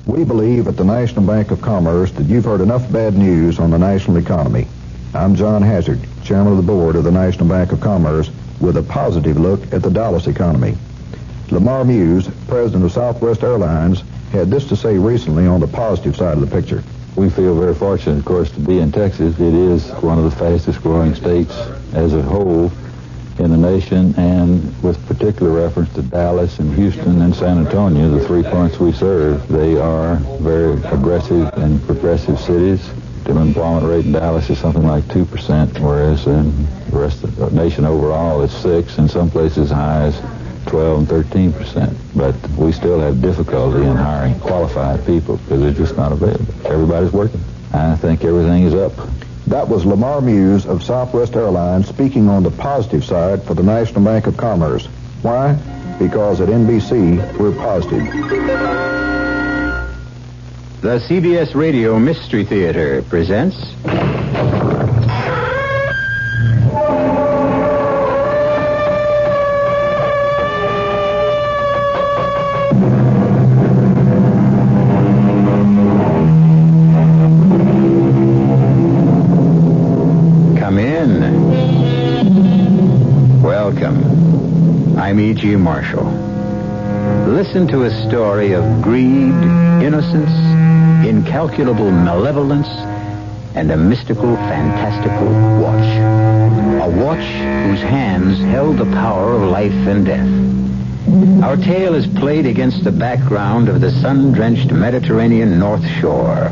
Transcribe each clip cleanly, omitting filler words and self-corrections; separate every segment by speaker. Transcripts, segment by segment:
Speaker 1: We believe at the National Bank of Commerce that you've heard enough bad news on the national economy. I'm John Hazard, Chairman of the Board of the National Bank of Commerce, with a positive look at the Dallas economy. Lamar Muse, President of Southwest Airlines, had this to say recently on the positive side of the picture.
Speaker 2: We feel very fortunate, of course, to be in Texas. It is one of the fastest growing states as a whole in the nation, and with particular reference to Dallas and Houston and San Antonio, the 3 points we serve, they are very aggressive and progressive cities. The unemployment rate in Dallas is something like 2%, whereas in the rest of the nation overall it's 6%, and some places high as 12 and 13%. But we still have difficulty in hiring qualified people because they're just not available. Everybody's working. I think everything is up.
Speaker 1: That was Lamar Muse of Southwest Airlines speaking on the positive side for the National Bank of Commerce. Why? Because at NBC, we're positive.
Speaker 3: The CBS Radio Mystery Theater presents... Come in. Welcome. I'm E.G. Marshall. Listen to a story of greed, innocence, incalculable malevolence, and a mystical, fantastical watch. A watch whose hands held the power of life and death. Our tale is played against the background of the sun-drenched Mediterranean North Shore,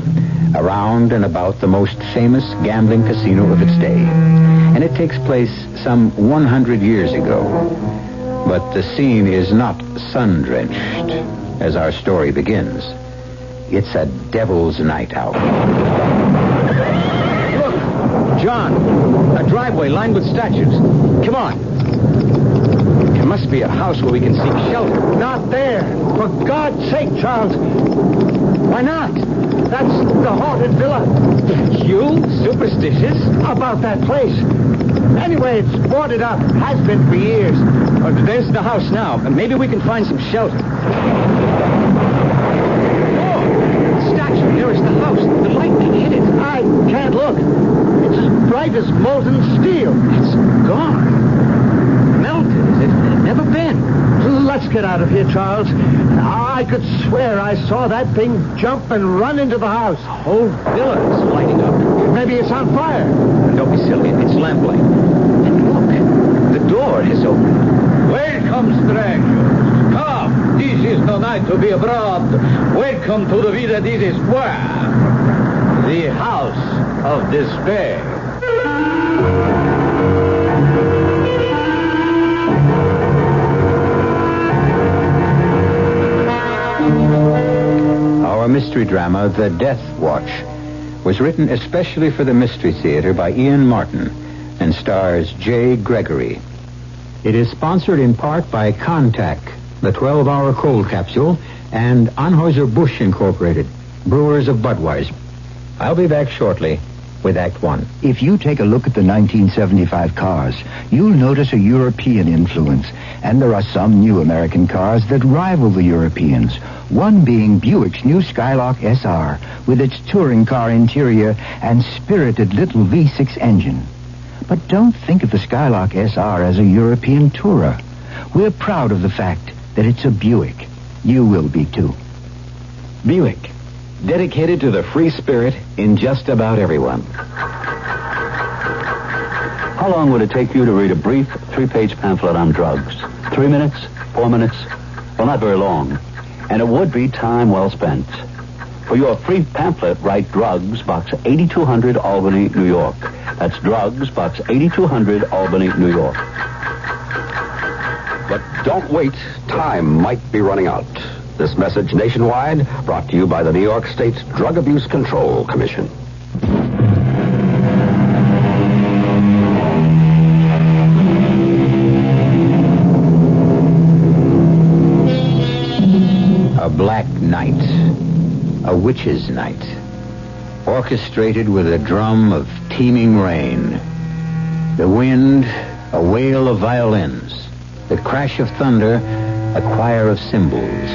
Speaker 3: around and about the most famous gambling casino of its day. And it takes place some 100 years ago. But the scene is not sun-drenched as our story begins. It's a devil's night out.
Speaker 4: Look, John, a driveway lined with statues. Come on. There must be a house where we can seek shelter.
Speaker 5: Not there. For God's sake, Charles. Why not? That's the haunted villa.
Speaker 4: You? Superstitious?
Speaker 5: About that place. Anyway, it's boarded up. Has been for years.
Speaker 4: There's the house now. Maybe we can find some shelter. There is the house. The lightning hit it.
Speaker 5: I can't look. It's as bright as molten steel.
Speaker 4: It's gone. Melted as it had never been.
Speaker 5: Let's get out of here, Charles. I could swear I saw that thing jump and run into the house.
Speaker 4: The whole villa is lighting up.
Speaker 5: Maybe it's on fire.
Speaker 4: Don't be silly. It's lamplight. And look, the door has opened.
Speaker 6: Welcome, strangers. Come, this is no night to be abroad. Welcome to the Villa di Despair, the house of despair.
Speaker 3: Our mystery drama, The Death Watch, was written especially for the Mystery Theater by Ian Martin and stars J. Gregory. It is sponsored in part by Contac, the 12-hour cold capsule, and Anheuser-Busch Incorporated, brewers of Budweiser. I'll be back shortly with Act One.
Speaker 7: If you take a look at the 1975 cars, you'll notice a European influence. And there are some new American cars that rival the Europeans. One being Buick's new Skylark SR, with its touring car interior and spirited little V6 engine. But don't think of the Skylark SR as a European tourer. We're proud of the fact that it's a Buick. You will be, too.
Speaker 8: Buick, dedicated to the free spirit in just about everyone.
Speaker 9: How long would it take you to read a brief 3-page pamphlet on drugs? 3 minutes? 4 minutes? Well, not very long. And it would be time well spent. For your free pamphlet, write Drugs, Box 8200, Albany, New York. That's Drugs, Box 8200, Albany, New York.
Speaker 10: But don't wait. Time might be running out. This message nationwide brought to you by the New York State Drug Abuse Control Commission.
Speaker 3: A black night. A witch's night. Orchestrated with a drum of teeming rain. The wind, a wail of violins. The crash of thunder, a choir of cymbals.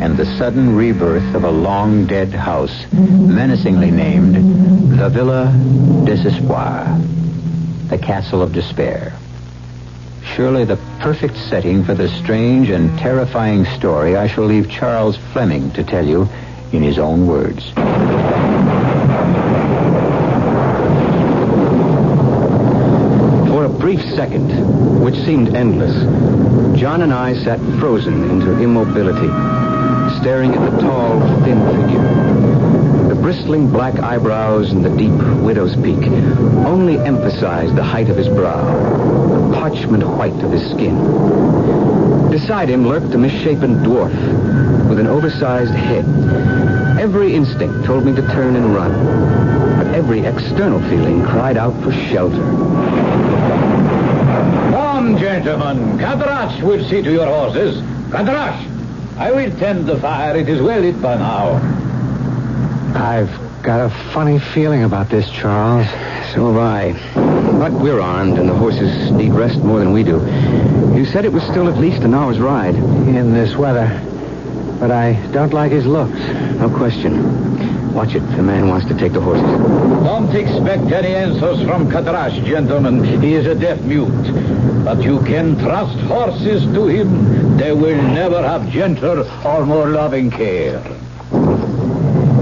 Speaker 3: and the sudden rebirth of a long-dead house, menacingly named the Villa Desespoir, the Castle of Despair. Surely the perfect setting for the strange and terrifying story I shall leave Charles Fleming to tell you in his own words.
Speaker 4: For a brief second, which seemed endless, John and I sat frozen into immobility, staring at the tall, thin figure. The bristling black eyebrows and the deep widow's peak only emphasized the height of his brow, the parchment white of his skin. Beside him lurked a misshapen dwarf with an oversized head. Every instinct told me to turn and run, but every external feeling cried out for shelter.
Speaker 6: Come, gentlemen. Kadrash will see to your horses. Kadrash, I will tend the fire. It is well lit by now.
Speaker 5: I've got a funny feeling about this, Charles.
Speaker 4: So have I. But we're armed, and the horses need rest more than we do. You said it was still at least an hour's ride.
Speaker 5: In this weather. But I don't like his looks.
Speaker 4: No question. Watch it. The man wants to take the horses.
Speaker 6: Don't expect any answers from Kadrash, gentlemen. He is a deaf mute. But you can trust horses to him. They will never have gentler or more loving care.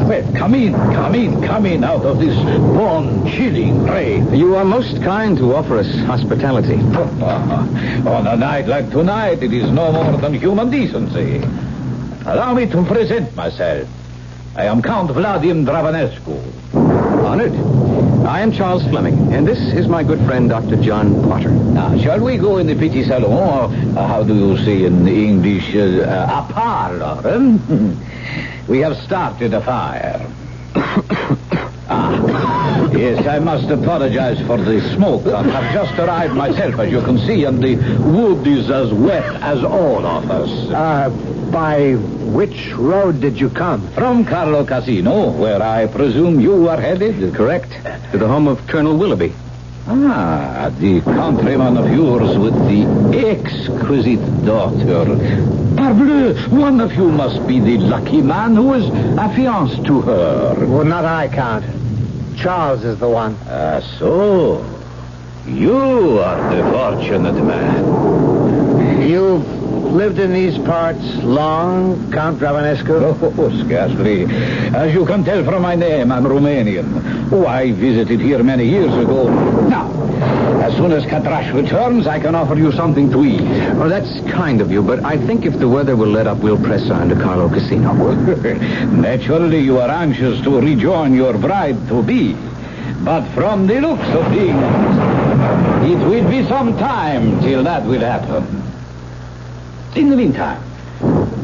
Speaker 6: Well, come in out of this bone-chilling rain.
Speaker 4: You are most kind to offer us hospitality.
Speaker 6: On a night like tonight, it is no more than human decency. Allow me to present myself. I am Count Vladimir Dravanescu.
Speaker 4: Honored. I am Charles Fleming, and this is my good friend, Dr. John Potter.
Speaker 6: Now, shall we go in the petit salon, or how do you say in English, a parlor? We have started a fire. Yes, I must apologize for the smoke. I have just arrived myself, as you can see, and the wood is as wet as all of us.
Speaker 5: By which road did you come?
Speaker 6: From Carlo Casino, where I presume you are headed.
Speaker 4: Correct. To the home of Colonel Willoughby.
Speaker 6: Ah, the countryman of yours with the exquisite daughter. Parbleu, one of you must be the lucky man who is affianced to her.
Speaker 5: Well, not I, Count. Charles is the one.
Speaker 6: So. You are the fortunate man.
Speaker 5: You've lived in these parts long, Count Dravanescu?
Speaker 6: Oh, scarcely. As you can tell from my name, I'm Romanian. Oh, I visited here many years ago. Now, as soon as Kadrash returns, I can offer you something to eat.
Speaker 4: Oh, that's kind of you, but I think if the weather will let up, we'll press on to Carlo Casino.
Speaker 6: Naturally, you are anxious to rejoin your bride-to-be. But from the looks of things, it will be some time till that will happen. In the meantime,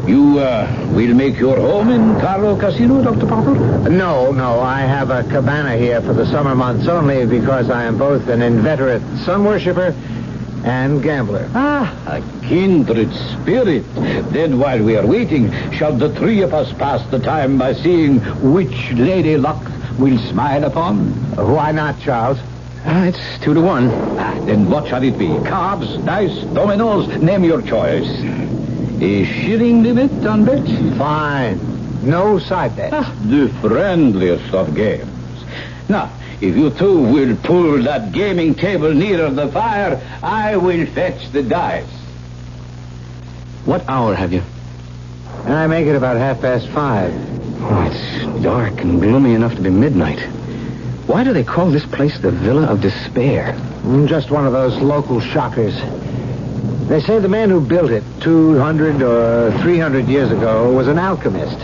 Speaker 6: you will make your home in Carlo Casino, Dr. Potter?
Speaker 5: No. I have a cabana here for the summer months only because I am both an inveterate sun worshiper and gambler.
Speaker 6: A kindred spirit. Then while we are waiting, shall the three of us pass the time by seeing which Lady Luck will smile upon?
Speaker 5: Why not, Charles?
Speaker 4: It's 2-1.
Speaker 6: Then what shall it be? Cards, dice, dominoes? Name your choice. A shilling limit on bets?
Speaker 5: Fine. No side bets.
Speaker 6: The friendliest of games. Now, if you two will pull that gaming table nearer the fire, I will fetch the dice.
Speaker 4: What hour have you?
Speaker 5: I make it about 5:30.
Speaker 4: Oh, it's dark and gloomy enough to be midnight. Why do they call this place the Villa of Despair?
Speaker 5: Just one of those local shockers. They say the man who built it 200 or 300 years ago was an alchemist.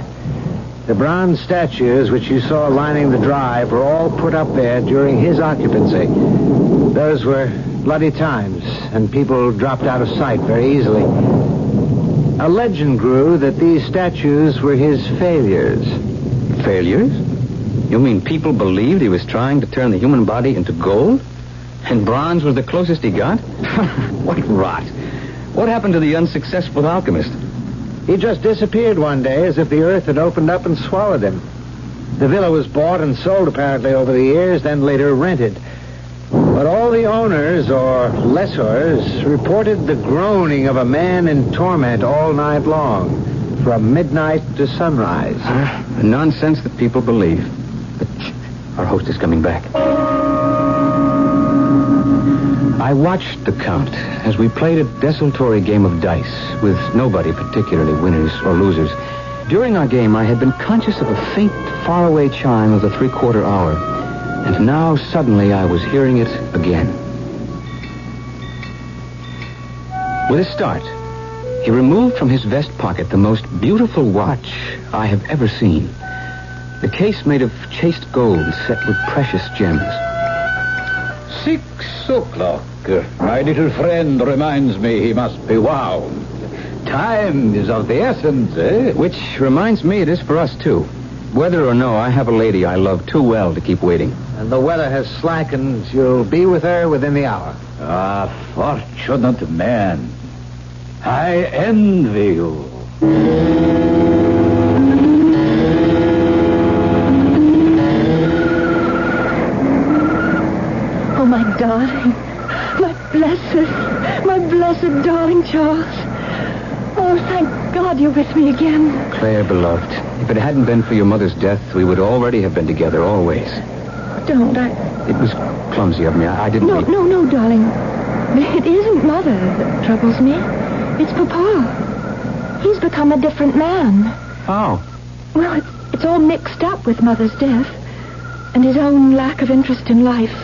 Speaker 5: The bronze statues which you saw lining the drive were all put up there during his occupancy. Those were bloody times, and people dropped out of sight very easily. A legend grew that these statues were his failures.
Speaker 4: Failures? You mean people believed he was trying to turn the human body into gold? And bronze was the closest he got? What rot. What happened to the unsuccessful alchemist?
Speaker 5: He just disappeared one day as if the earth had opened up and swallowed him. The villa was bought and sold apparently over the years, then later rented. But all the owners, or lessors, reported the groaning of a man in torment all night long. from midnight to sunrise.
Speaker 4: The nonsense that people believe. But our host is coming back. I watched the Count as we played a desultory game of dice with nobody particularly winners or losers. During our game, I had been conscious of a faint, faraway chime of the 3/4 hour. And now, suddenly, I was hearing it again. With a start, he removed from his vest pocket the most beautiful watch I have ever seen. The case made of chased gold set with precious gems.
Speaker 6: 6 o'clock. My little friend reminds me he must be wound. Time is of the essence, eh?
Speaker 4: Which reminds me it is for us, too. Whether or no, I have a lady I love too well to keep waiting.
Speaker 5: And the weather has slackened. You'll be with her within the hour.
Speaker 6: Ah, fortunate man. I envy you.
Speaker 11: Oh, my darling. My blessed darling Charles. Oh, thank God you're with me again.
Speaker 4: Claire, beloved, if it hadn't been for your mother's death, we would already have been together always.
Speaker 11: Don't I...
Speaker 4: It was clumsy of me. I didn't...
Speaker 11: No, darling. It isn't Mother that troubles me. It's Papa. He's become a different man.
Speaker 4: How?
Speaker 11: Well, it's all mixed up with Mother's death and his own lack of interest in life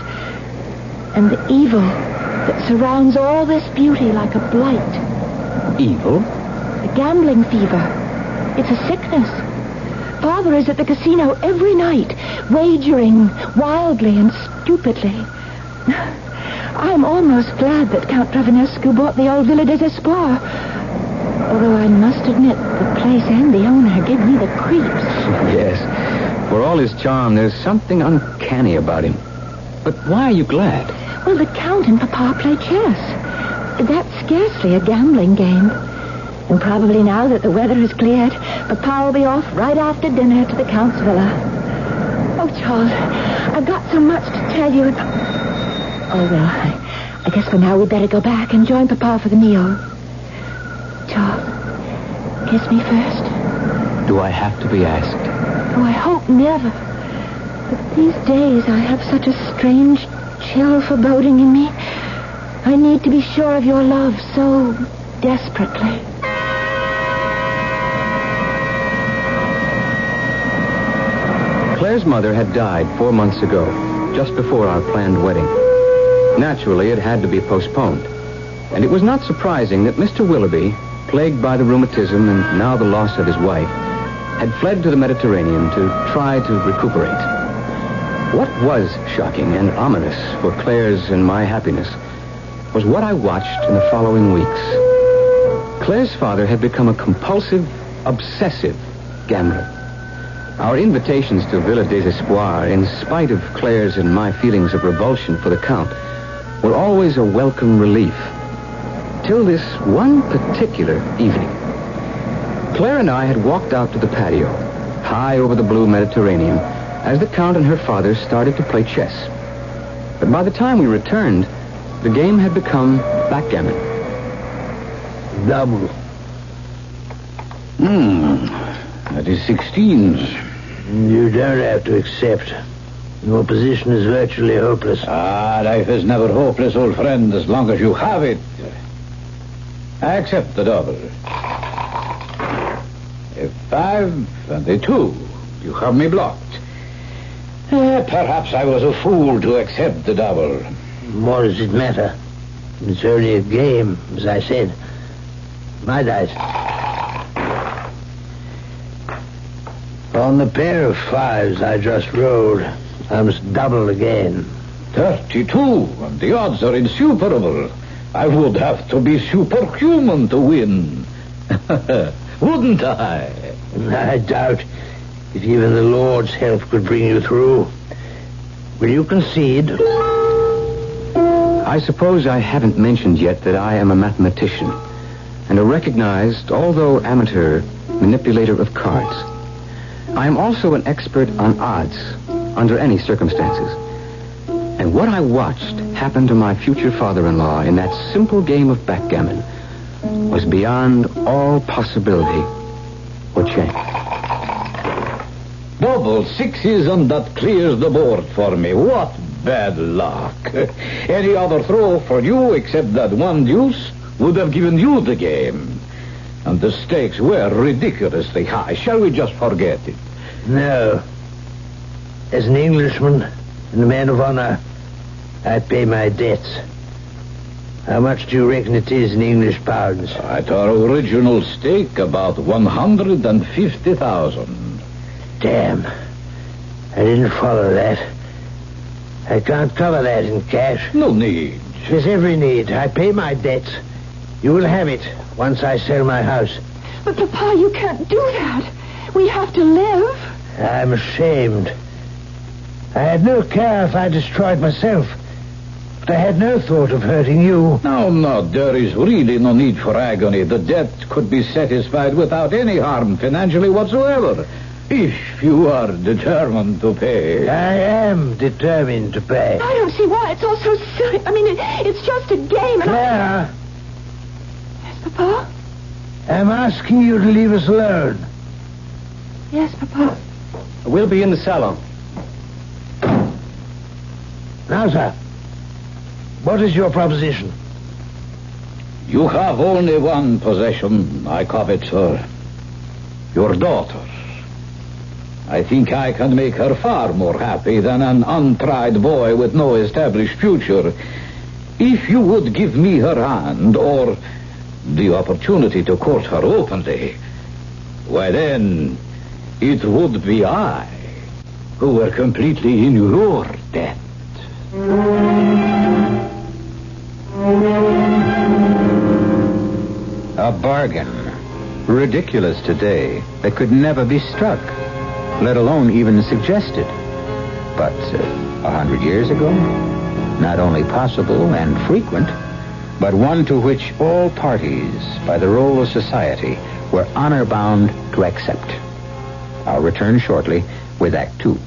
Speaker 11: and the evil that surrounds all this beauty like a blight.
Speaker 4: Evil?
Speaker 11: The gambling fever. It's a sickness. Father is at the casino every night, wagering wildly and stupidly. I'm almost glad that Count Travinescu bought the old Villa des Espoirs. Although I must admit, the place and the owner give me the creeps.
Speaker 4: Yes. For all his charm, there's something uncanny about him. But why are you glad?
Speaker 11: Well, the Count and Papa play chess. That's scarcely a gambling game. And probably now that the weather has cleared, Papa will be off right after dinner to the Count's villa. Oh, Charles, I've got so much to tell you. Oh, well, I guess for now we'd better go back and join Papa for the meal. Charles, kiss me first.
Speaker 4: Do I have to be asked?
Speaker 11: Oh, I hope never. But these days I have such a strange, chill foreboding in me. I need to be sure of your love so desperately.
Speaker 4: Claire's mother had died 4 months ago, just before our planned wedding. Naturally, it had to be postponed. And it was not surprising that Mr. Willoughby, plagued by the rheumatism and now the loss of his wife, had fled to the Mediterranean to try to recuperate. What was shocking and ominous for Claire's and my happiness was what I watched in the following weeks. Claire's father had become a compulsive, obsessive gambler. Our invitations to Villa des Espoirs, in spite of Claire's and my feelings of revulsion for the Count, were always a welcome relief. Till this one particular evening. Claire and I had walked out to the patio, high over the blue Mediterranean, as the Count and her father started to play chess. But by the time we returned, the game had become backgammon.
Speaker 6: Double. That is 16s.
Speaker 5: You don't have to accept. Your position is virtually hopeless.
Speaker 6: Ah, life is never hopeless, old friend, as long as you have it. I accept the double. A 5 and a 2. You have me blocked. Perhaps I was a fool to accept the double.
Speaker 5: What does it matter? It's only a game, as I said. My dice. On the pair of 5s I just rolled, I must double again.
Speaker 6: 32, and the odds are insuperable. I would have to be superhuman to win. Wouldn't I?
Speaker 5: I doubt if even the Lord's help could bring you through. Will you concede?
Speaker 4: I suppose I haven't mentioned yet that I am a mathematician and a recognized, although amateur, manipulator of cards. I am also an expert on odds under any circumstances. And what I watched happen to my future father-in-law in that simple game of backgammon was beyond all possibility
Speaker 5: What change?
Speaker 6: Double sixes, and that clears the board for me. What bad luck. Any other throw for you except that one deuce would have given you the game. And the stakes were ridiculously high. Shall we just forget it?
Speaker 5: No. As an Englishman and a man of honor, I pay my debts. How much do you reckon it is in English pounds?
Speaker 6: At our original stake, about 150,000.
Speaker 5: Damn. I didn't follow that. I can't cover that in cash.
Speaker 6: No need.
Speaker 5: There's every need. I pay my debts. You will have it once I sell my house.
Speaker 11: But, Papa, you can't do that. We have to live.
Speaker 5: I'm ashamed. I had no care if I destroyed myself. But I had no thought of hurting you.
Speaker 6: No, there is really no need for agony. The debt could be satisfied without any harm financially whatsoever. If you are determined to pay.
Speaker 5: I am determined to pay.
Speaker 11: I don't see why. It's all so silly. I mean, it's just a game. And
Speaker 5: Clara,
Speaker 11: Yes, Papa?
Speaker 5: I'm asking you to leave us alone.
Speaker 11: Yes, Papa.
Speaker 4: We'll be in the salon.
Speaker 5: Now, sir, what is your proposition?
Speaker 6: You have only one possession I covet, sir. Your daughter. I think I can make her far more happy than an untried boy with no established future. If you would give me her hand, or the opportunity to court her openly, why then, it would be I who were completely in your debt.
Speaker 3: A bargain. Ridiculous today. That could never be struck, let alone even suggested. But 100 years ago, not only possible and frequent, but one to which all parties, by the role of society, were honor-bound to accept. I'll return shortly with Act Two.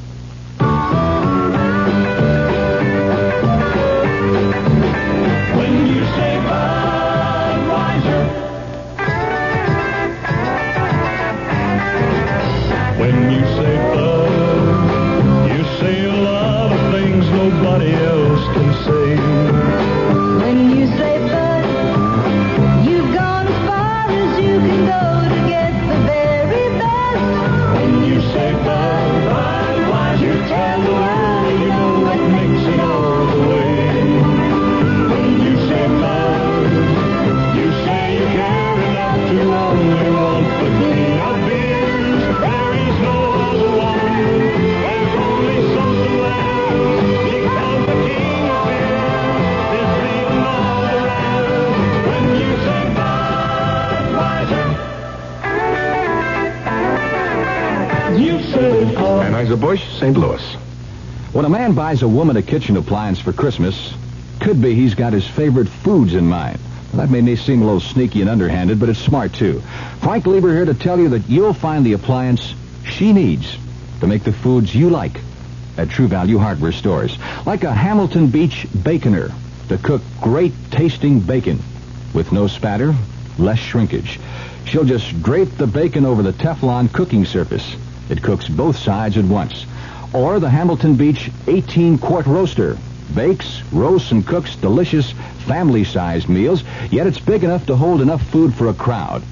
Speaker 12: When you say bud, you say a lot of things nobody else can say.
Speaker 13: When you say bud, you've gone as far as you can go to get the very best.
Speaker 12: When you say bud, why you tell the world you know what makes it all the way. When you say bud, you say you care enough to only want the clean up beers. There is no other one. There's only something left. Because the king of beer is the another end. When you say Budweiser, you say
Speaker 10: Anheuser-Busch, St. Louis.
Speaker 14: When a man buys a woman a kitchen appliance for Christmas, could be he's got his favorite foods in mind. Well, that may seem a little sneaky and underhanded, but it's smart, too. Frank Lieber here to tell you that you'll find the appliance she needs to make the foods you like at True Value Hardware stores. Like a Hamilton Beach baconer to cook great-tasting bacon with no spatter, less shrinkage. She'll just drape the bacon over the Teflon cooking surface. It cooks both sides at once. Or the Hamilton Beach 18-quart roaster. Bakes, roasts, and cooks delicious family-sized meals, yet it's big enough to hold enough food for a crowd.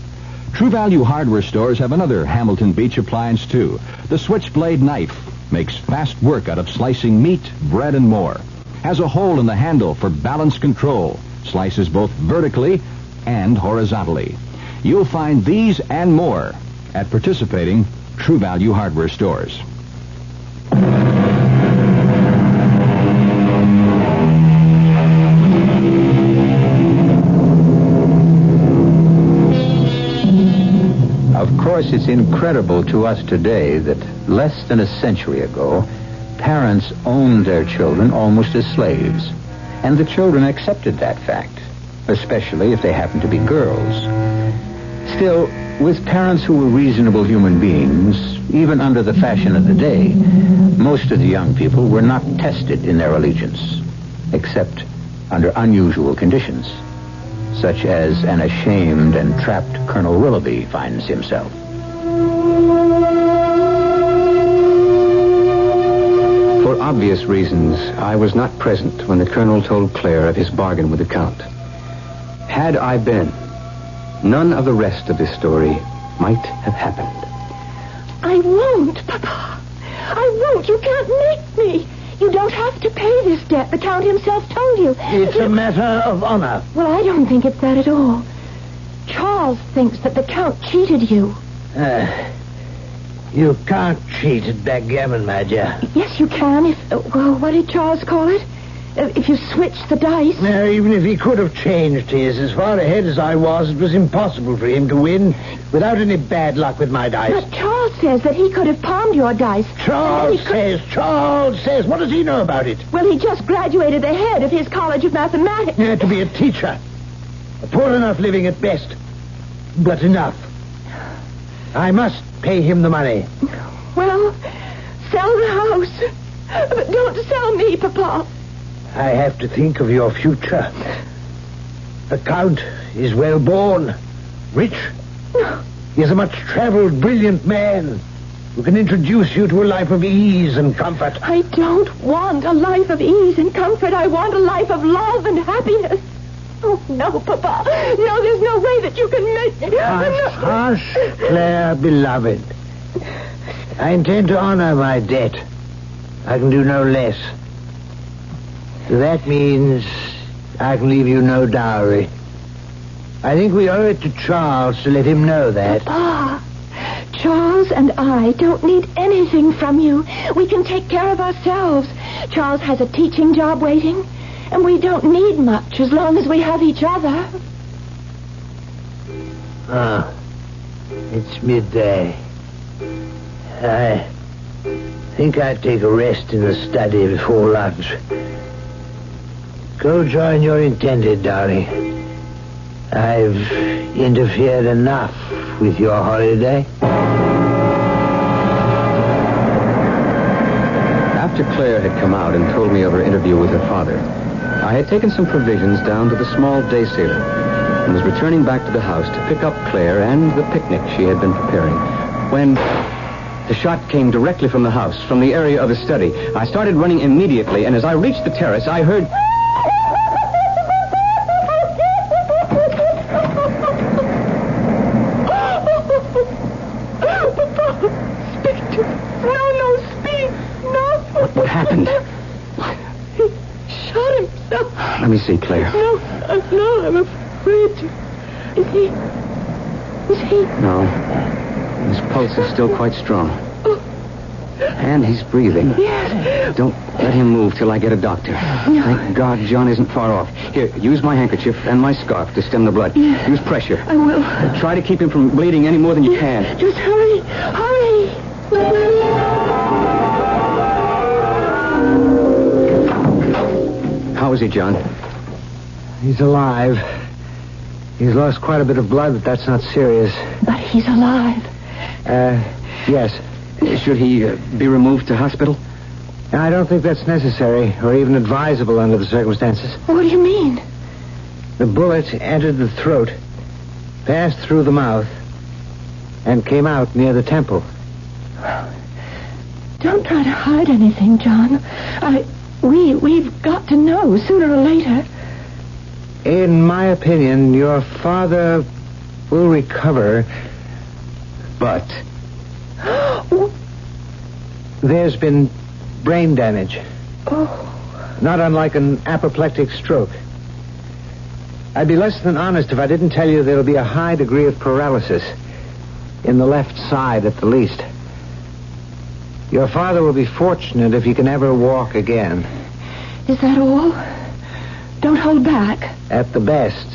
Speaker 14: True Value Hardware stores have another Hamilton Beach appliance, too. The Switchblade knife makes fast work out of slicing meat, bread, and more. Has a hole in the handle for balance control. Slices both vertically and horizontally. You'll find these and more at participating True Value Hardware stores.
Speaker 3: Of course, it's incredible to us today that less than a century ago, parents owned their children almost as slaves. And the children accepted that fact, especially if they happened to be girls. Still, with parents who were reasonable human beings, even under the fashion of the day, most of the young people were not tested in their allegiance, except under unusual conditions, such as an ashamed and trapped Colonel Willoughby finds himself.
Speaker 4: For obvious reasons, I was not present when the Colonel told Claire of his bargain with the Count. Had I been, none of the rest of this story might have happened.
Speaker 11: I won't, Papa. I won't. You can't make me. You don't have to pay this debt. The Count himself told you.
Speaker 5: It's a matter of honor.
Speaker 11: Well, I don't think it's that at all. Charles thinks that the Count cheated you.
Speaker 5: You can't cheat at backgammon, my dear.
Speaker 11: Yes, you can if... well, what did Charles call it? If you switch the dice.
Speaker 5: Now, even if he could have changed his, as far ahead as I was, it was impossible for him to win without any bad luck with my dice.
Speaker 11: But Charles says that he could have palmed your dice.
Speaker 5: Charles says. What does he know about it?
Speaker 11: Well, he just graduated ahead of his College of Mathematics.
Speaker 5: To be a teacher. A poor enough living at best. But enough. I must pay him the money.
Speaker 11: Well, sell the house. But don't sell me, Papa.
Speaker 5: I have to think of your future. The Count is well born, rich. He is a much-traveled, brilliant man who can introduce you to a life of ease and comfort.
Speaker 11: I don't want a life of ease and comfort. I want a life of love and happiness. Oh, no, Papa. No, there's no way that you can make me.
Speaker 5: Hush, Claire, beloved. I intend to honor my debt. I can do no less. That means I can leave you no dowry. I think we owe it to Charles to let him know that.
Speaker 11: Papa, Charles and I don't need anything from you. We can take care of ourselves. Charles has a teaching job waiting, and we don't need much as long as we have each other.
Speaker 5: It's midday. I think I'd take a rest in the study before lunch. Go join your intended, darling. I've interfered enough with your holiday.
Speaker 4: After Claire had come out and told me of her interview with her father, I had taken some provisions down to the small day sailor and was returning back to the house to pick up Claire and the picnic she had been preparing when the shot came directly from the house, from the area of the study. I started running immediately, and as I reached the terrace, I heard... What happened?
Speaker 11: He shot himself.
Speaker 4: Let me see, Claire.
Speaker 11: No, I'm afraid to. Is he?
Speaker 4: No. His pulse is still quite strong. And he's breathing.
Speaker 11: Yes.
Speaker 4: Don't let him move till I get a doctor.
Speaker 11: No.
Speaker 4: Thank God John isn't far off. Here, use my handkerchief and my scarf to stem the blood.
Speaker 11: Yes.
Speaker 4: Use pressure.
Speaker 11: I will.
Speaker 4: Try to keep him from bleeding any more than you can.
Speaker 11: Just hurry.
Speaker 4: How is he, John?
Speaker 5: He's alive. He's lost quite a bit of blood, but that's not serious.
Speaker 11: But he's alive.
Speaker 5: Yes.
Speaker 4: Should he be removed to hospital?
Speaker 5: I don't think that's necessary, or even advisable under the circumstances.
Speaker 11: What do you mean?
Speaker 5: The bullet entered the throat, passed through the mouth, and came out near the temple.
Speaker 11: Don't try to hide anything, John. We've got to know sooner or later.
Speaker 5: In my opinion, your father will recover, but there's been brain damage.
Speaker 11: Oh.
Speaker 5: Not unlike an apoplectic stroke. I'd be less than honest if I didn't tell you there'll be a high degree of paralysis in the left side at the least. Your father will be fortunate if he can ever walk again.
Speaker 11: Is that all? Don't hold back.
Speaker 5: At the best,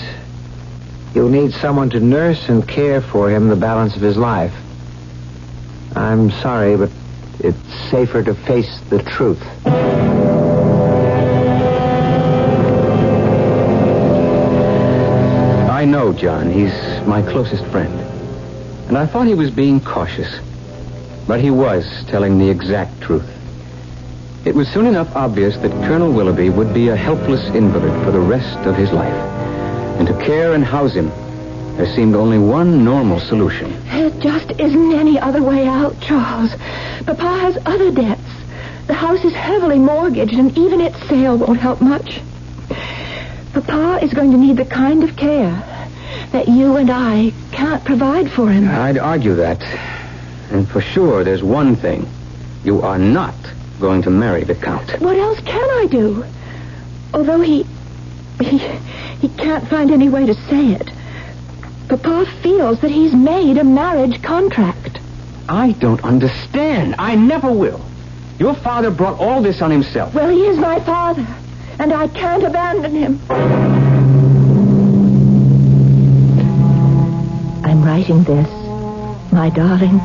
Speaker 5: you'll need someone to nurse and care for him the balance of his life. I'm sorry, but it's safer to face the truth.
Speaker 4: I know John. He's my closest friend. And I thought he was being cautious. But he was telling the exact truth. It was soon enough obvious that Colonel Willoughby would be a helpless invalid for the rest of his life. And to care and house him There seemed only one normal solution.
Speaker 11: There just isn't any other way out, Charles. Papa has other debts. The house is heavily mortgaged, and even its sale won't help much. Papa is going to need the kind of care that you and I can't provide for him.
Speaker 4: I'd argue that. And for sure, there's one thing. You are not going to marry the Count.
Speaker 11: What else can I do? Although he can't find any way to say it. Papa feels that he's made a marriage contract.
Speaker 4: I don't understand. I never will. Your father brought all this on himself.
Speaker 11: Well, he is my father, and I can't abandon him. I'm writing this, my darling,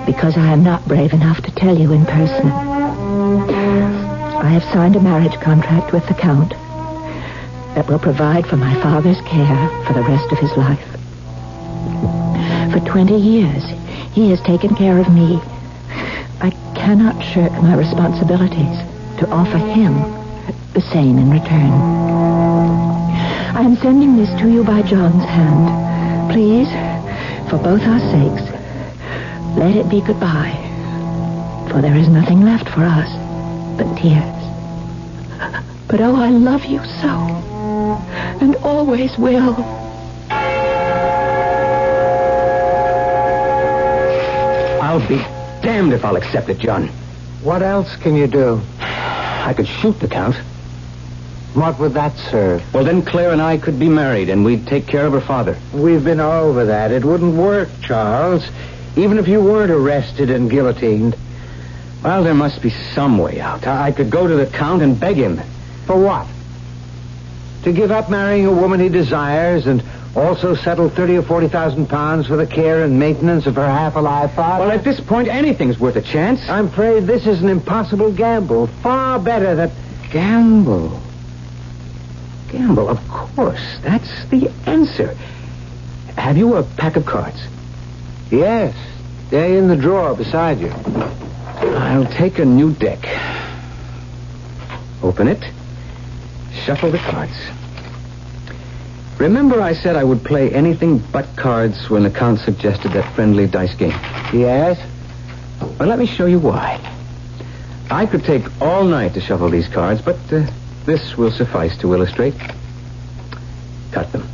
Speaker 11: because I am not brave enough to tell you in person. I have signed a marriage contract with the Count that will provide for my father's care for the rest of his life. For 20 years, he has taken care of me. I cannot shirk my responsibilities to offer him the same in return. I am sending this to you by John's hand. Please, for both our sakes, let it be goodbye, for there is nothing left for us but tears. But oh, I love you so, and always will.
Speaker 4: I'll be damned if I'll accept it, John.
Speaker 5: What else can you do?
Speaker 4: I could shoot the Count.
Speaker 5: What would that serve?
Speaker 4: Well, then Claire and I could be married, and we'd take care of her father.
Speaker 5: We've been over that. It wouldn't work, Charles. Even if you weren't arrested and guillotined.
Speaker 4: Well, there must be some way out. I could go to the Count and beg him.
Speaker 5: For what? To give up marrying a woman he desires and also settle 30 or 40,000 pounds for the care and maintenance of her half-alive father?
Speaker 4: Well, at this point, anything's worth a chance.
Speaker 5: I'm afraid this is an impossible gamble. Far better that...
Speaker 4: Gamble? Gamble, of course. That's the answer. Have you a pack of cards?
Speaker 5: Yes. They're in the drawer beside you.
Speaker 4: I'll take a new deck. Open it. Shuffle the cards. Remember I said I would play anything but cards when the Count suggested that friendly dice game?
Speaker 5: Yes?
Speaker 4: Well, let me show you why. I could take all night to shuffle these cards, but this will suffice to illustrate. Cut them.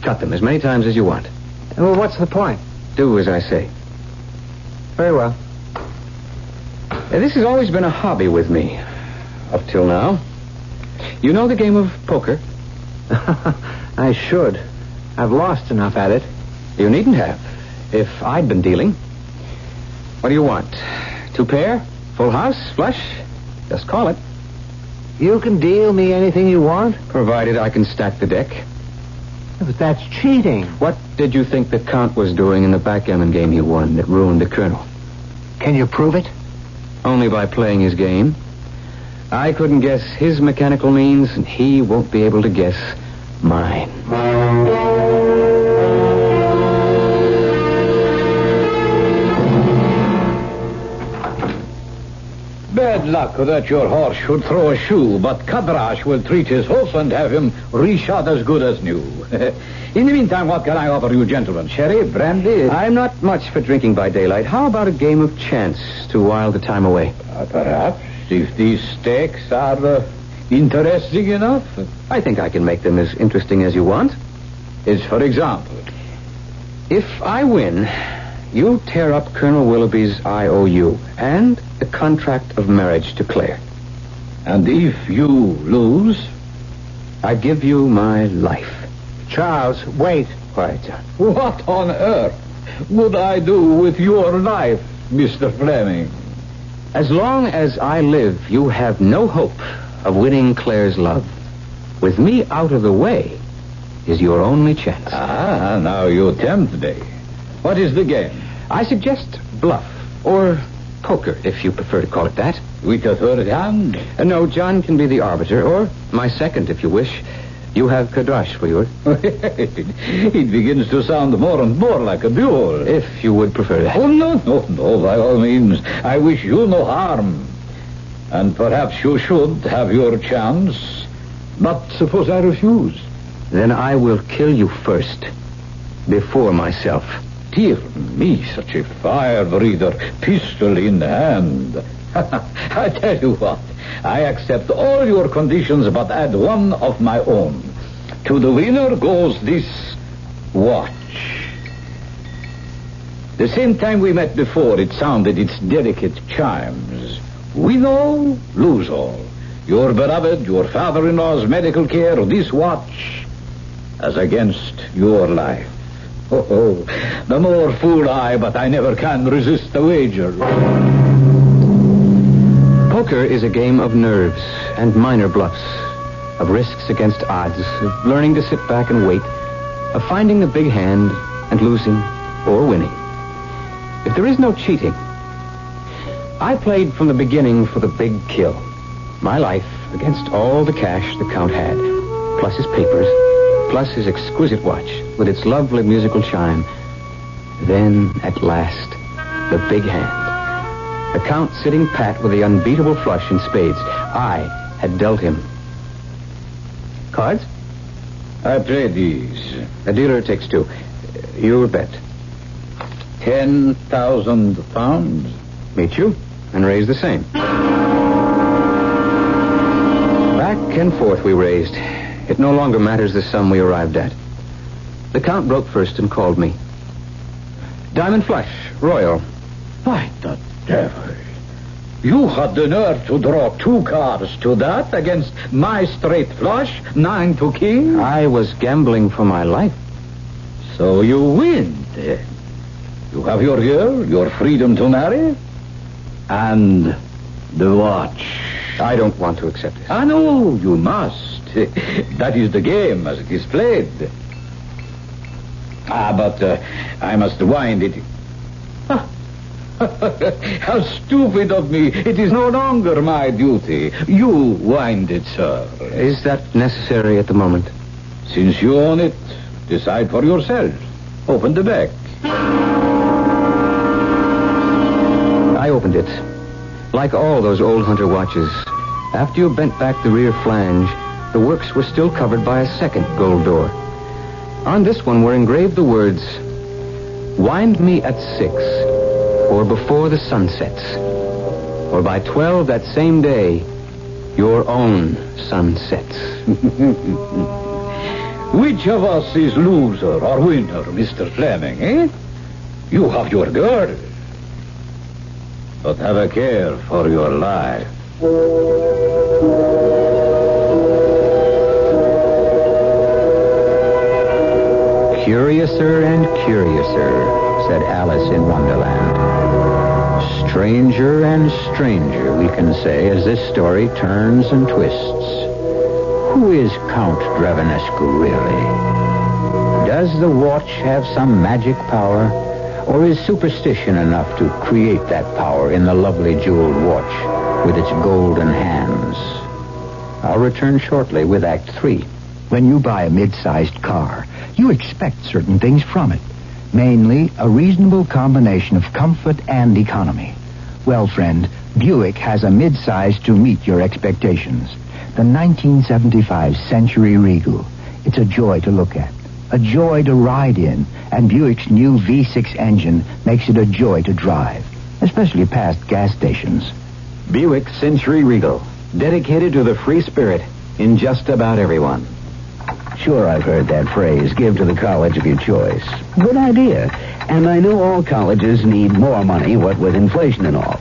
Speaker 4: Cut them as many times as you want.
Speaker 5: Well, what's the point?
Speaker 4: Do as I say.
Speaker 5: Very well.
Speaker 4: This has always been a hobby with me. Up till now. You know the game of poker?
Speaker 5: I should. I've lost enough at it.
Speaker 4: You needn't have. If I'd been dealing. What do you want? 2 pair? Full house? Flush? Just call it.
Speaker 5: You can deal me anything you want?
Speaker 4: Provided I can stack the deck.
Speaker 5: But that's cheating.
Speaker 4: What did you think the Count was doing in the backgammon game he won that ruined the Colonel?
Speaker 5: Can you prove it?
Speaker 4: Only by playing his game. I couldn't guess his mechanical means, and he won't be able to guess mine.
Speaker 6: Bad luck that your horse should throw a shoe, but Kadrash will treat his horse and have him reshod as good as new. In the meantime, what can I offer you, gentlemen? Sherry, brandy?
Speaker 4: I'm not much for drinking by daylight. How about a game of chance to while the time away?
Speaker 6: Perhaps, if these stakes are interesting enough.
Speaker 4: I think I can make them as interesting as you want.
Speaker 6: As for example?
Speaker 4: If I win, you tear up Colonel Willoughby's IOU and the contract of marriage to Claire.
Speaker 6: And if you lose?
Speaker 4: I give you my life.
Speaker 5: Charles, wait.
Speaker 4: Quiet, John.
Speaker 6: What on earth would I do with your life, Mr. Fleming?
Speaker 4: As long as I live, you have no hope of winning Claire's love. With me out of the way is your only chance.
Speaker 6: Ah, now you tempt me. What is the game?
Speaker 4: I suggest bluff, or poker, if you prefer to call it that.
Speaker 6: With a third hand?
Speaker 4: No, John can be the arbiter, or my second, if you wish. You have Kadrash for yours.
Speaker 6: It begins to sound more and more like a duel.
Speaker 4: If you would prefer that.
Speaker 6: Oh, no, by all means. I wish you no harm. And perhaps you should have your chance. But suppose I refuse?
Speaker 4: Then I will kill you first. before myself.
Speaker 6: Dear me, such a fire breather, pistol in hand. I tell you what, I accept all your conditions, but add one of my own. To the winner goes this watch. The same time we met before, it sounded its delicate chimes. Win all, lose all. Your beloved, your father-in-law's medical care, this watch, as against your life. Oh, the more fool I, but I never can resist the wager.
Speaker 4: Poker is a game of nerves and minor bluffs, of risks against odds, of learning to sit back and wait, of finding the big hand and losing or winning. If there is no cheating, I played from the beginning for the big kill. My life against all the cash the Count had, plus his papers, plus his exquisite watch with its lovely musical chime. Then, at last, the big hand. The Count sitting pat with the unbeatable flush in spades. I had dealt him. Cards?
Speaker 6: I play these.
Speaker 4: A dealer takes two. You bet.
Speaker 6: 10,000 pounds.
Speaker 4: Meet you and raise the same. Back and forth we raised. It no longer matters the sum we arrived at. The Count broke first and called me. Diamond flush, royal.
Speaker 6: By the devil. You had the nerve to draw two cards to that against my straight flush, 9 to king?
Speaker 4: I was gambling for my life.
Speaker 6: So you win, then. You have your girl, your freedom to marry, and the watch.
Speaker 4: I don't want to accept it.
Speaker 6: I know, you must. That is the game as it is played. But I must wind it. How stupid of me. It is no longer my duty. You wind it, sir.
Speaker 4: Is that necessary at the moment?
Speaker 6: Since you own it, decide for yourself. Open the back.
Speaker 4: I opened it. Like all those old hunter watches, after you bent back the rear flange, the works were still covered by a second gold door. On this one were engraved the words, "Wind me at 6, or before the sun sets, or by 12 that same day, your own sun sets."
Speaker 6: Which of us is loser or winner, Mr. Fleming, eh? You have your girl. But have a care for your life.
Speaker 3: Curiouser and curiouser, said Alice in Wonderland. Stranger and stranger, we can say, as this story turns and twists. Who is Count Dravenescu, really? Does the watch have some magic power? Or is superstition enough to create that power in the lovely jeweled watch with its golden hands? I'll return shortly with Act 3.
Speaker 7: When you buy a mid-sized car, you expect certain things from it. Mainly, a reasonable combination of comfort and economy. Well, friend, Buick has a mid-size to meet your expectations. The 1975 Century Regal. It's a joy to look at, a joy to ride in, and Buick's new V6 engine makes it a joy to drive, especially past gas stations.
Speaker 8: Buick Century Regal, dedicated to the free spirit in just about everyone.
Speaker 9: Sure, I've heard that phrase, give to the college of your choice. Good idea. And I know all colleges need more money, what with inflation and all.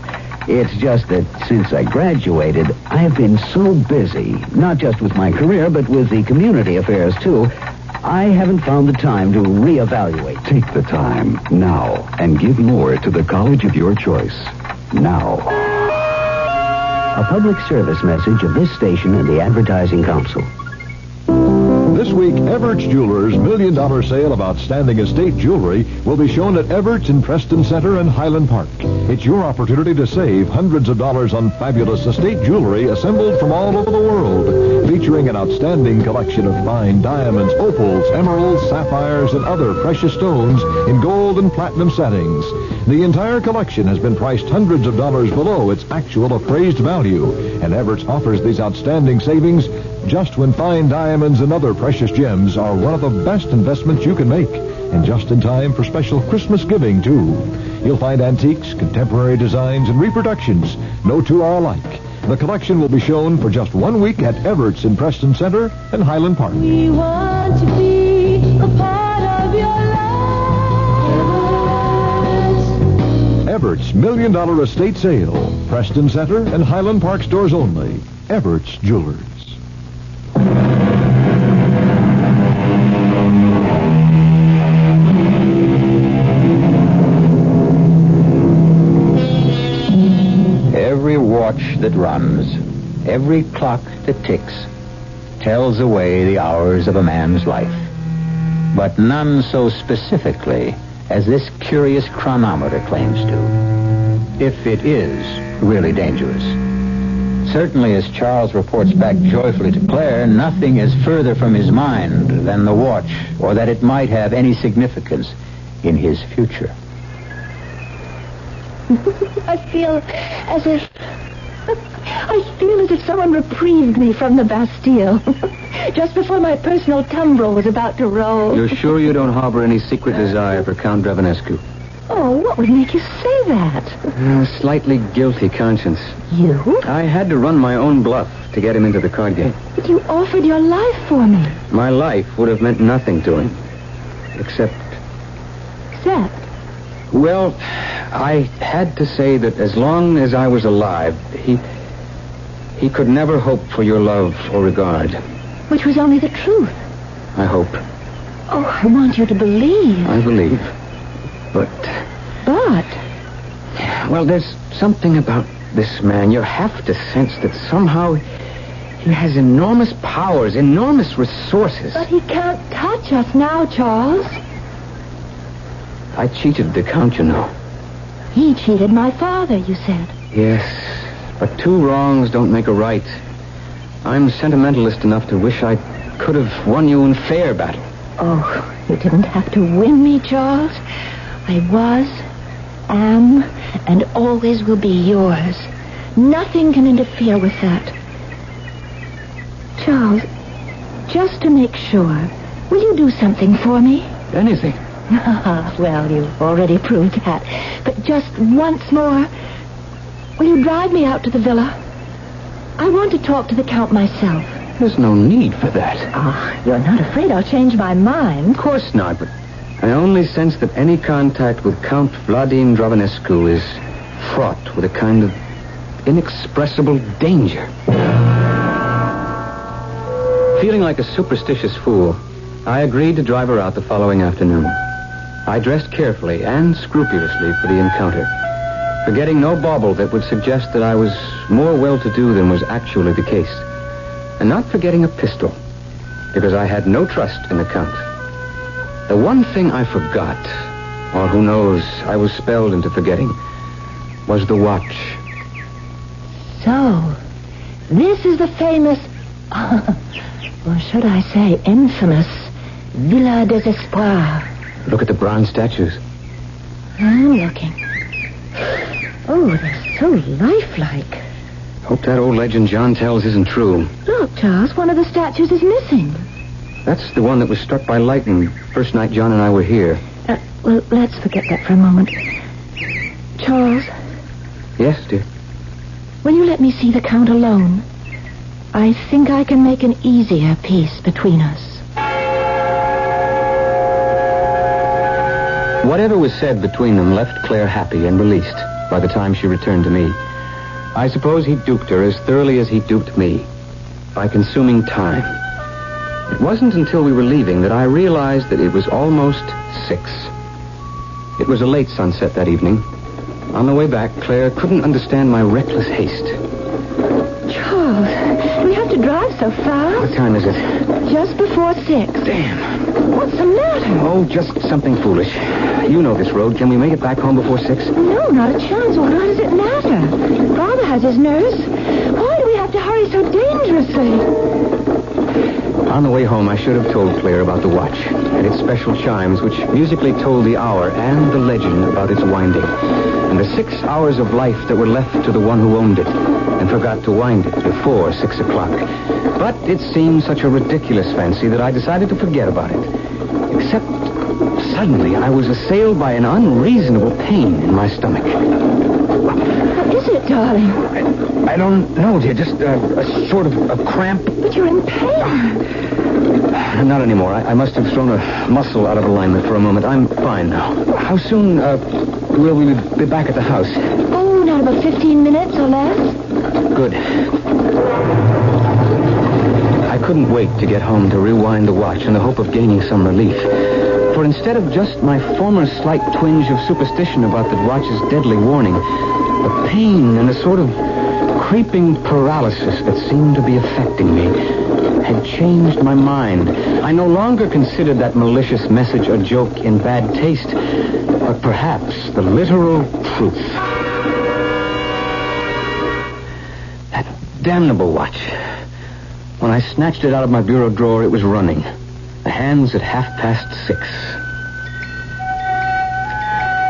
Speaker 9: It's just that since I graduated, I've been so busy, not just with my career, but with the community affairs, too, I haven't found the time to reevaluate.
Speaker 10: Take the time now and give more to the college of your choice. Now.
Speaker 9: A public service message of this station and the Advertising Council.
Speaker 14: This week, Everett's Jewelers' $1 million sale of outstanding estate jewelry will be shown at Everett's in Preston Center and Highland Park. It's your opportunity to save hundreds of dollars on fabulous estate jewelry assembled from all over the world, featuring an outstanding collection of fine diamonds, opals, emeralds, sapphires, and other precious stones in gold and platinum settings. The entire collection has been priced hundreds of dollars below its actual appraised value, and Everett's offers these outstanding savings just when fine diamonds and other precious gems are one of the best investments you can make, and just in time for special Christmas giving, too. You'll find antiques, contemporary designs, and reproductions. No two are alike. The collection will be shown for just 1 week at Everett's in Preston Center and Highland Park.
Speaker 13: We want to be a part of your lives.
Speaker 14: Everett's $1 Million Estate Sale. Preston Center and Highland Park stores only. Everett's Jewelers.
Speaker 3: Every watch that runs, every clock that ticks, tells away the hours of a man's life. But none so specifically as this curious chronometer claims to, if it is really dangerous. Certainly, as Charles reports back joyfully to Claire, nothing is further from his mind than the watch, or that it might have any significance in his future.
Speaker 11: I feel as if someone reprieved me from the Bastille. Just before my personal tumbril was about to roll.
Speaker 4: You're sure you don't harbor any secret desire for Count Dravanescu?
Speaker 11: Oh, what would make you say that?
Speaker 4: A slightly guilty conscience.
Speaker 11: You?
Speaker 4: I had to run my own bluff to get him into the card game.
Speaker 11: But you offered your life for me.
Speaker 4: My life would have meant nothing to him. Except? Well, I had to say that as long as I was alive, he could never hope for your love or regard.
Speaker 11: Which was only the truth.
Speaker 4: I hope.
Speaker 11: Oh, I want you to believe.
Speaker 4: I believe. But? Well, there's something about this man. You have to sense that somehow he has enormous powers, enormous resources.
Speaker 11: But he can't touch us now, Charles.
Speaker 4: I cheated the Count, you know.
Speaker 11: He cheated my father, you said.
Speaker 4: Yes, but two wrongs don't make a right. I'm sentimentalist enough to wish I could have won you in fair battle.
Speaker 11: Oh, you didn't have to win me, Charles. I was, am, and always will be yours. Nothing can interfere with that. Charles, just to make sure, will you do something for me?
Speaker 4: Anything.
Speaker 11: Well, you've already proved that. But just once more, will you drive me out to the villa? I want to talk to the Count myself.
Speaker 4: There's no need for that.
Speaker 11: Ah, you're not afraid I'll change my mind?
Speaker 4: Of course not, but I only sense that any contact with Count Vladimir Dravanescu is fraught with a kind of inexpressible danger. Feeling like a superstitious fool, I agreed to drive her out the following afternoon. I dressed carefully and scrupulously for the encounter, forgetting no bauble that would suggest that I was more well-to-do than was actually the case, and not forgetting a pistol, because I had no trust in the Count. The one thing I forgot, or who knows, I was spelled into forgetting, was the watch.
Speaker 11: So, this is the famous, or should I say infamous, Villa des Espoirs.
Speaker 4: Look at the bronze statues.
Speaker 11: I'm looking. Oh, they're so lifelike.
Speaker 4: Hope that old legend John tells isn't true.
Speaker 11: Look, Charles, one of the statues is missing.
Speaker 4: That's the one that was struck by lightning first night John and I were here.
Speaker 11: Well, let's forget that for a moment. Charles?
Speaker 4: Yes, dear?
Speaker 11: Will you let me see the Count alone? I think I can make an easier peace between us.
Speaker 4: Whatever was said between them left Claire happy and released by the time she returned to me. I suppose he duped her as thoroughly as he duped me, by consuming time. It wasn't until we were leaving that I realized that it was almost 6. It was a late sunset that evening. On the way back, Claire couldn't understand my reckless haste.
Speaker 11: Charles, do we have to drive so fast?
Speaker 4: What time is it?
Speaker 11: Just before 6.
Speaker 4: Damn.
Speaker 11: What's the matter?
Speaker 4: Oh, just something foolish. You know this road. Can we make it back home before 6?
Speaker 11: No, not a chance. Why does it matter? Father has his nerves. Why do we have to hurry so dangerously?
Speaker 4: On the way home, I should have told Claire about the watch and its special chimes, which musically told the hour and the legend about its winding, and the 6 hours of life that were left to the one who owned it and forgot to wind it before 6 o'clock. But it seemed such a ridiculous fancy that I decided to forget about it. Except suddenly I was assailed by an unreasonable pain in my stomach.
Speaker 11: What is it, darling?
Speaker 4: I don't know, dear. Just a sort of a cramp.
Speaker 11: But you're in pain.
Speaker 4: Not anymore. I must have thrown a muscle out of alignment for a moment. I'm fine now. How soon will we be back at the house?
Speaker 11: Oh, not about 15 minutes or less.
Speaker 4: Good. I couldn't wait to get home to rewind the watch in the hope of gaining some relief. For instead of just my former slight twinge of superstition about the watch's deadly warning, the pain and a sort of creeping paralysis that seemed to be affecting me had changed my mind. I no longer considered that malicious message a joke in bad taste, but perhaps the literal truth. That damnable watch. When I snatched it out of my bureau drawer, it was running. The hands at 6:30.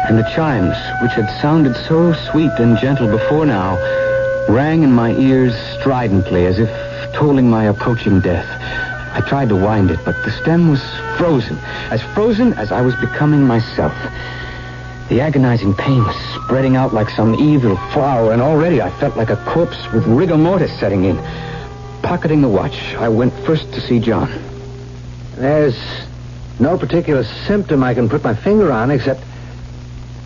Speaker 4: And the chimes, which had sounded so sweet and gentle before now, rang in my ears stridently as if tolling my approaching death. I tried to wind it, but the stem was frozen as I was becoming myself. The agonizing pain was spreading out like some evil flower, and already I felt like a corpse with rigor mortis setting in. Pocketing the watch, I went first to see John.
Speaker 5: There's no particular symptom I can put my finger on, except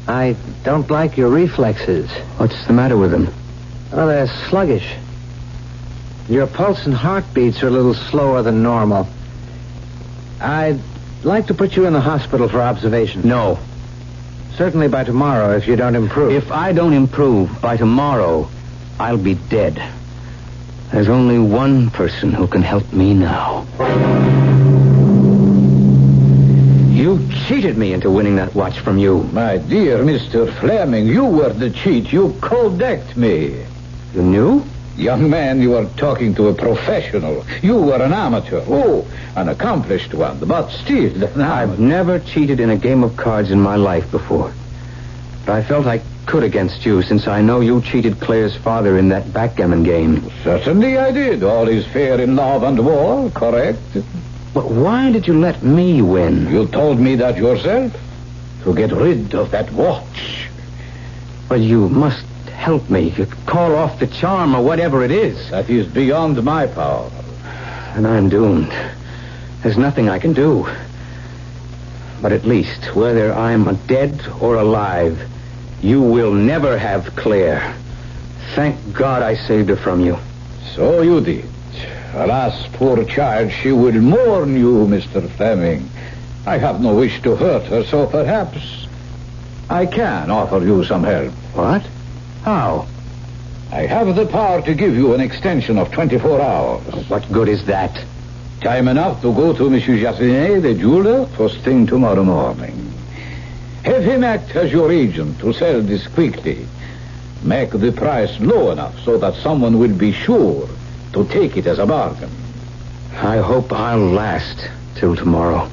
Speaker 5: I don't like your reflexes.
Speaker 4: What's the matter with them?
Speaker 5: Well, they're sluggish. Your pulse and heartbeats are a little slower than normal. I'd like to put you in the hospital for observation.
Speaker 4: No.
Speaker 5: Certainly by tomorrow, if you don't improve.
Speaker 4: If I don't improve by tomorrow, I'll be dead. There's only one person who can help me now. You cheated me into winning that watch from you.
Speaker 6: My dear Mr. Fleming, you were the cheat. You cold-decked me.
Speaker 4: You knew?
Speaker 6: Young man, you are talking to a professional. You were an amateur. Oh, an accomplished one, but still an amateur.
Speaker 4: I've never cheated in a game of cards in my life before. But I felt I could against you, since I know you cheated Claire's father in that backgammon game.
Speaker 6: Certainly I did. All is fair in love and war, correct?
Speaker 4: But why did you let me win?
Speaker 6: You told me that yourself. To get rid of that watch.
Speaker 4: Well, you must help me. You call off the charm or whatever it is.
Speaker 6: That is beyond my power.
Speaker 4: And I'm doomed. There's nothing I can do. But at least, whether I'm dead or alive, you will never have Claire. Thank God I saved her from you.
Speaker 6: So you did. Alas, poor child, she will mourn you, Mr. Fleming. I have no wish to hurt her, so perhaps I can offer you some help.
Speaker 4: What? How?
Speaker 6: I have the power to give you an extension of 24 hours.
Speaker 4: What good is that?
Speaker 6: Time enough to go to Monsieur Jardinet, the jeweler, first thing tomorrow morning. Have him act as your agent to sell this quickly. Make the price low enough so that someone will be sure to take it as a bargain.
Speaker 4: I hope I'll last till tomorrow.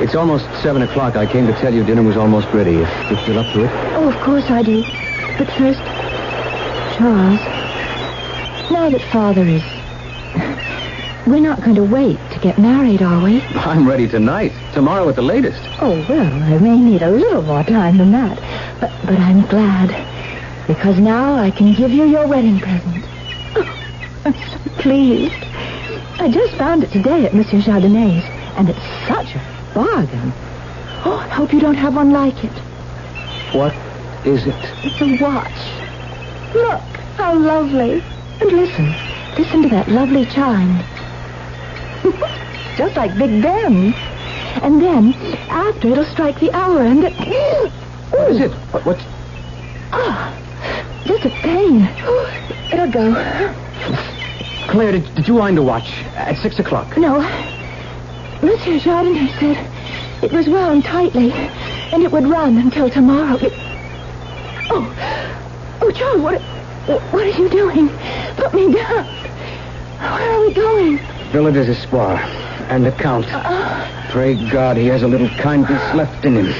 Speaker 4: It's almost 7 o'clock. I came to tell you dinner was almost ready. If you're up to it.
Speaker 11: Oh, of course I do. But first, Charles, now that Father is... We're not going to wait to get married, are we?
Speaker 4: I'm ready tonight. Tomorrow at the latest.
Speaker 11: Oh, well, I may need a little more time than that. But I'm glad. Because now I can give you your wedding present. Oh, I'm so pleased. I just found it today at Monsieur Jardinet's. And it's such a bargain. Oh, I hope you don't have one like it.
Speaker 4: What is it?
Speaker 11: It's a watch. Look, how lovely. And listen to that lovely chime. Just like Big Ben. And then, after, it'll strike the hour and...
Speaker 4: What is it? What's...
Speaker 11: Just a pain. It'll go.
Speaker 4: Claire, did you wind the watch at 6 o'clock?
Speaker 11: No. Monsieur Jardinet said it was wound tightly, and it would run until tomorrow. Oh, John, what are you doing? Put me down. Where are we going?
Speaker 4: Villa Desespoir and the Count. Pray God he has a little kindness left in him.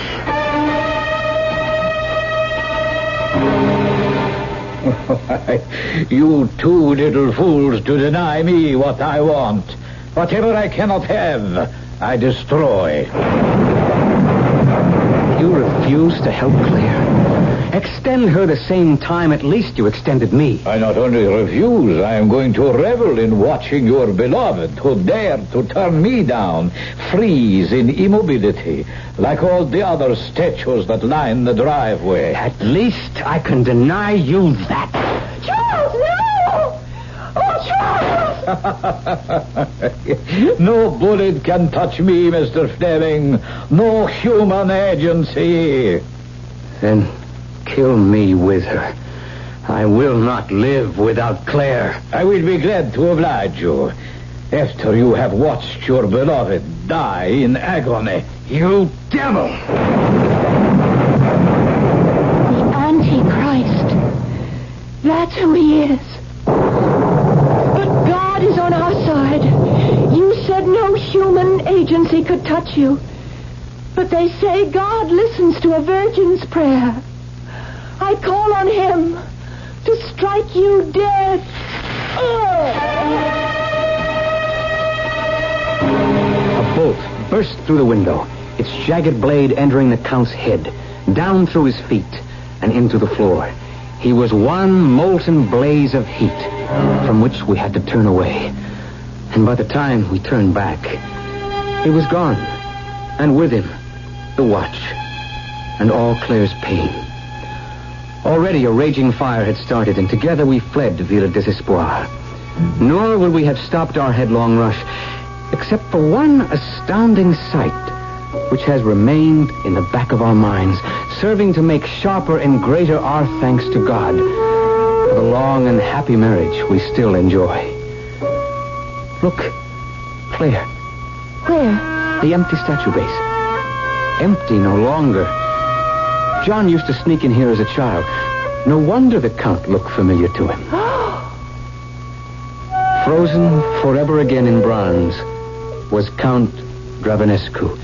Speaker 6: You two little fools to deny me what I want. Whatever I cannot have, I destroy.
Speaker 4: You refuse to help Claire. Extend her the same time at least you extended me.
Speaker 6: I not only refuse, I am going to revel in watching your beloved who dared to turn me down, freeze in immobility, like all the other statues that line the driveway.
Speaker 4: At least I can deny you that.
Speaker 11: Charles, no! Oh, Charles!
Speaker 6: No bullet can touch me, Mr. Fleming. No human agency.
Speaker 4: Then kill me with her. I will not live without Claire.
Speaker 6: I will be glad to oblige you after you have watched your beloved die in agony.
Speaker 4: You devil!
Speaker 11: The Antichrist. That's who he is. But God is on our side. You said no human agency could touch you. But they say God listens to a virgin's prayer. I call on him to strike you dead.
Speaker 4: A bolt burst through the window, its jagged blade entering the Count's head, down through his feet, and into the floor. He was one molten blaze of heat, from which we had to turn away. And by the time we turned back, he was gone, and with him, the watch, and all Claire's pain. Already a raging fire had started, and together we fled to Villa Desespoir. Nor would we have stopped our headlong rush, except for one astounding sight, which has remained in the back of our minds, serving to make sharper and greater our thanks to God for the long and happy marriage we still enjoy. Look, Claire.
Speaker 11: Where?
Speaker 4: The empty statue base. Empty no longer. John used to sneak in here as a child. No wonder the Count looked familiar to him. Frozen forever again in bronze was Count Dravanescu,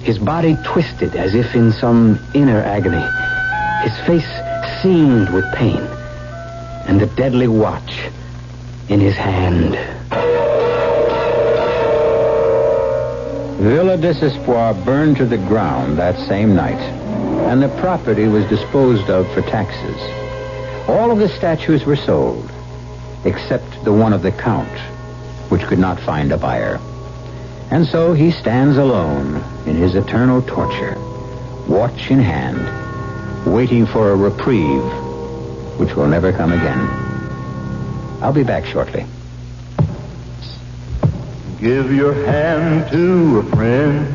Speaker 4: his body twisted as if in some inner agony, his face seamed with pain, and the deadly watch in his hand.
Speaker 3: Villa Desespoir burned to the ground that same night, and the property was disposed of for taxes. All of the statues were sold, except the one of the Count, which could not find a buyer. And so he stands alone in his eternal torture, watch in hand, waiting for a reprieve which will never come again. I'll be back shortly.
Speaker 12: Give your hand to a friend.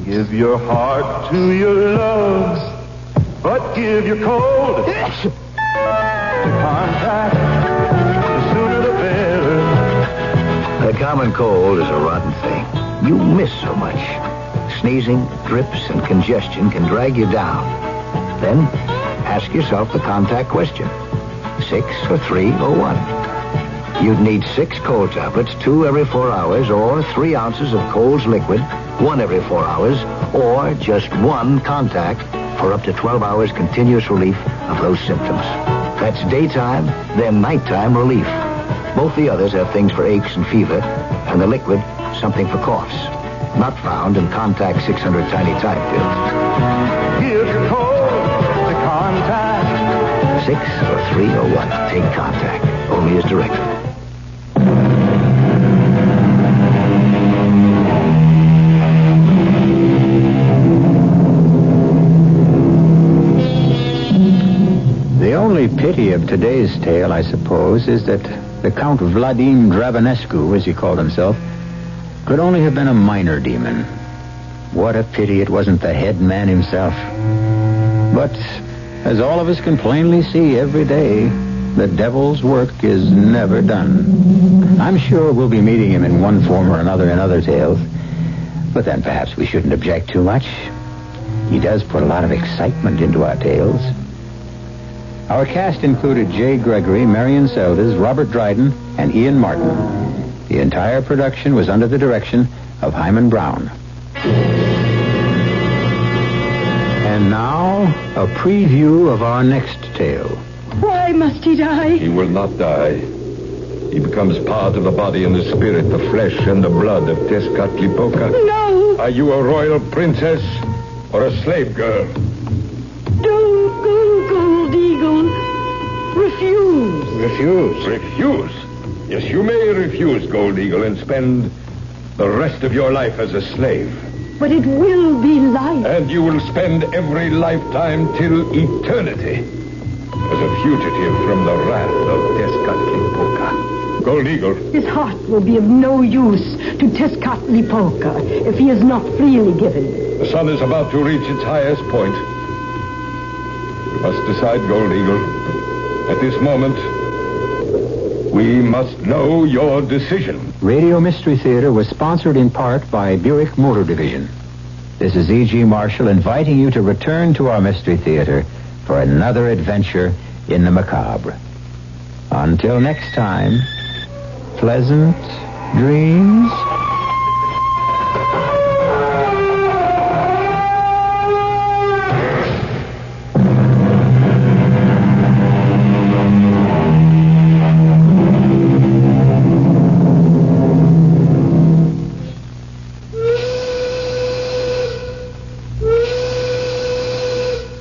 Speaker 12: Give your heart to your love. But give your cold to contact. The sooner the better.
Speaker 5: A common cold is a rotten thing. You miss so much. Sneezing, drips, and congestion can drag you down. Then ask yourself the contact question. 6 or 3 or 1. You'd need 6 cold tablets, 2 every 4 hours, or 3 ounces of Cold's liquid, 1 every 4 hours, or just 1 contact for up to 12 hours continuous relief of those symptoms. That's daytime, then nighttime relief. Both the others have things for aches and fever, and the liquid, something for coughs. Not found in Contact 600 tiny time pills.
Speaker 12: Give your cold to contact.
Speaker 5: 6 or 3 or 1. Take Contact. Only as directed.
Speaker 3: The only pity of today's tale, I suppose, is that the Count Vladimir Dravanescu, as he called himself, could only have been a minor demon. What a pity it wasn't the head man himself. But, as all of us can plainly see every day, the devil's work is never done. I'm sure we'll be meeting him in one form or another in other tales. But then perhaps we shouldn't object too much. He does put a lot of excitement into our tales. Our cast included Jay Gregory, Marion Seldes, Robert Dryden, and Ian Martin. The entire production was under the direction of Himan Brown. And now, a preview of our next tale.
Speaker 11: Why must he die?
Speaker 15: He will not die. He becomes part of the body and the spirit, the flesh and the blood of Tezcatlipoca.
Speaker 11: No!
Speaker 15: Are you a royal princess or a slave girl?
Speaker 11: Don't go, Gold Eagle. Refuse.
Speaker 15: Refuse? Refuse? Yes, you may refuse, Gold Eagle, and spend the rest of your life as a slave.
Speaker 11: But it will be life.
Speaker 15: And you will spend every lifetime till eternity as a fugitive from the wrath of Tezcatlipoca. Gold Eagle.
Speaker 11: His heart will be of no use to Tezcatlipoca if he is not freely given.
Speaker 15: The sun is about to reach its highest point. You must decide, Gold Eagle. At this moment, we must know your decision.
Speaker 3: Radio Mystery Theater was sponsored in part by Buick Motor Division. This is E.G. Marshall inviting you to return to our Mystery Theater for another adventure in the macabre. Until next time, pleasant dreams.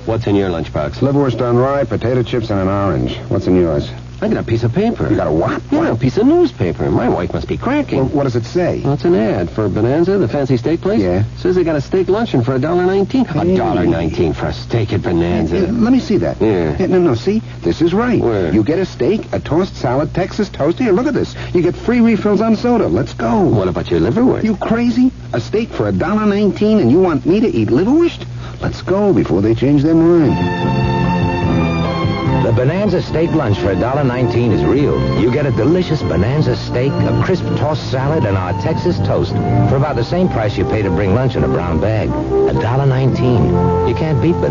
Speaker 10: What's in your lunchbox?
Speaker 16: Liverwurst on rye, potato chips, and an orange. What's in yours?
Speaker 10: I got a piece of paper.
Speaker 16: You got a what?
Speaker 10: Yeah, a piece of newspaper. My wife must be cracking.
Speaker 16: Well, what does it say?
Speaker 10: Well, it's an ad for Bonanza, the fancy steak place.
Speaker 16: Yeah.
Speaker 10: Says they got a steak luncheon for $1.19. $1.19 for a steak at Bonanza.
Speaker 16: Let me see that.
Speaker 10: Yeah.
Speaker 16: No, see? This is right.
Speaker 10: Where?
Speaker 16: You get a steak, a tossed salad, Texas toast. Here, look at this. You get free refills on soda. Let's go.
Speaker 10: What about your liverwurst?
Speaker 16: You crazy? A steak for $1.19 and you want me to eat liverwurst? Let's go before they change their mind.
Speaker 17: The Bonanza steak lunch for $1.19 is real. You get a delicious Bonanza steak, a crisp tossed salad, and our Texas toast for about the same price you pay to bring lunch in a brown bag. $1.19. You can't beat Bonanza.